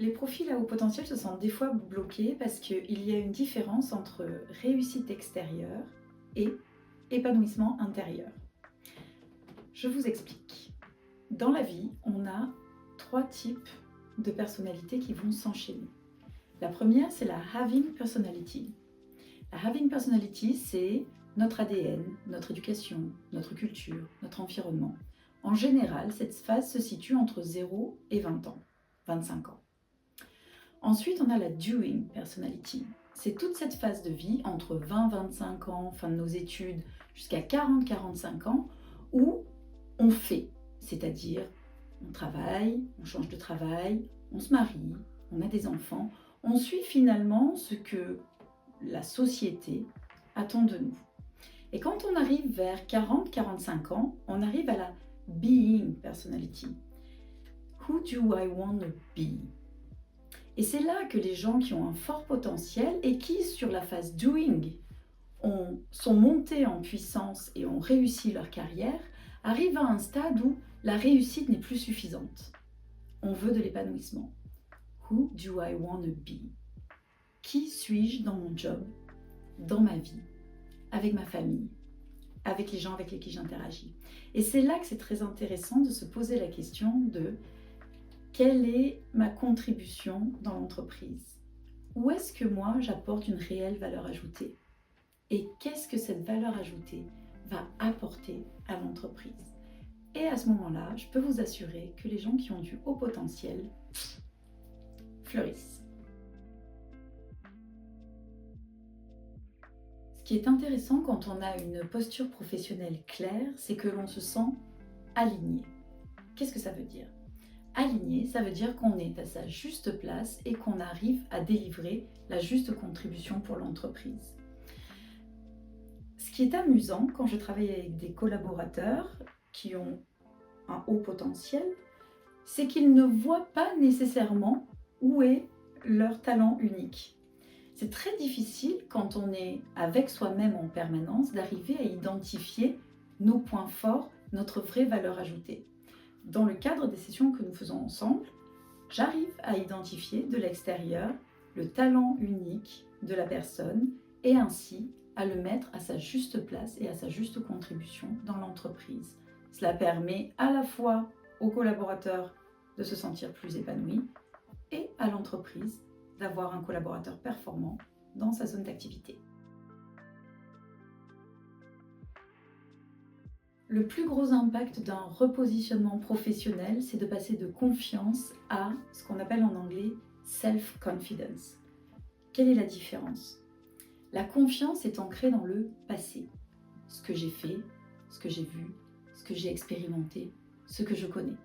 Les profils à haut potentiel se sentent des fois bloqués parce qu'il y a une différence entre réussite extérieure et épanouissement intérieur. Je vous explique. Dans la vie, on a 3 types de personnalités qui vont s'enchaîner. La première, c'est la having personality. La having personality, c'est notre ADN, notre éducation, notre culture, notre environnement. En général, cette phase se situe entre 0 et 20 ans, 25 ans. Ensuite, on a la doing personality. C'est toute cette phase de vie entre 20-25 ans, fin de nos études, jusqu'à 40-45 ans, où on fait, c'est-à-dire on travaille, on change de travail, on se marie, on a des enfants, on suit finalement ce que la société attend de nous. Et quand on arrive vers 40-45 ans, on arrive à la being personality. Who do I want to be? Et c'est là que les gens qui ont un fort potentiel et qui, sur la phase doing, sont montés en puissance et ont réussi leur carrière, arrivent à un stade où la réussite n'est plus suffisante. On veut de l'épanouissement. Who do I want to be? Qui suis-je dans mon job, dans ma vie, avec ma famille, avec les gens avec lesquels j'interagis? Et c'est là que c'est très intéressant de se poser la question de quelle est ma contribution dans l'entreprise? Où est-ce que moi j'apporte une réelle valeur ajoutée? Et qu'est-ce que cette valeur ajoutée va apporter à l'entreprise? Et à ce moment-là, je peux vous assurer que les gens qui ont du haut potentiel fleurissent. Ce qui est intéressant quand on a une posture professionnelle claire, c'est que l'on se sent aligné. Qu'est-ce que ça veut dire? Aligné, ça veut dire qu'on est à sa juste place et qu'on arrive à délivrer la juste contribution pour l'entreprise. Ce qui est amusant quand je travaille avec des collaborateurs qui ont un haut potentiel, c'est qu'ils ne voient pas nécessairement où est leur talent unique. C'est très difficile quand on est avec soi-même en permanence d'arriver à identifier nos points forts, notre vraie valeur ajoutée. Dans le cadre des sessions que nous faisons ensemble, j'arrive à identifier de l'extérieur le talent unique de la personne et ainsi à le mettre à sa juste place et à sa juste contribution dans l'entreprise. Cela permet à la fois aux collaborateurs de se sentir plus épanouis et à l'entreprise d'avoir un collaborateur performant dans sa zone d'activité. Le plus gros impact d'un repositionnement professionnel, c'est de passer de confiance à ce qu'on appelle en anglais self-confidence. Quelle est la différence? La confiance est ancrée dans le passé. Ce que j'ai fait, ce que j'ai vu, ce que j'ai expérimenté, ce que je connais.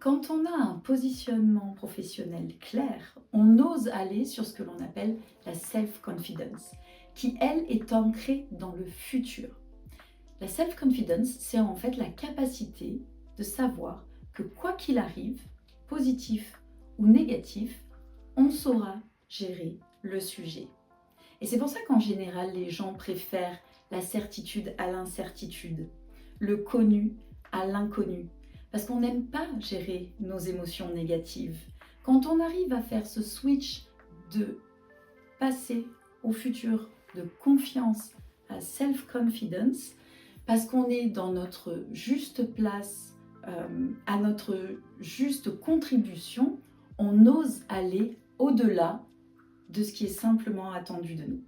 Quand on a un positionnement professionnel clair, on ose aller sur ce que l'on appelle la self-confidence, qui elle est ancrée dans le futur. La self-confidence, c'est en fait la capacité de savoir que quoi qu'il arrive, positif ou négatif, on saura gérer le sujet. Et c'est pour ça qu'en général, les gens préfèrent la certitude à l'incertitude, le connu à l'inconnu, parce qu'on n'aime pas gérer nos émotions négatives. Quand on arrive à faire ce switch de passer au futur, de confiance à self-confidence, parce qu'on est dans notre juste place, à notre juste contribution, on ose aller au-delà de ce qui est simplement attendu de nous.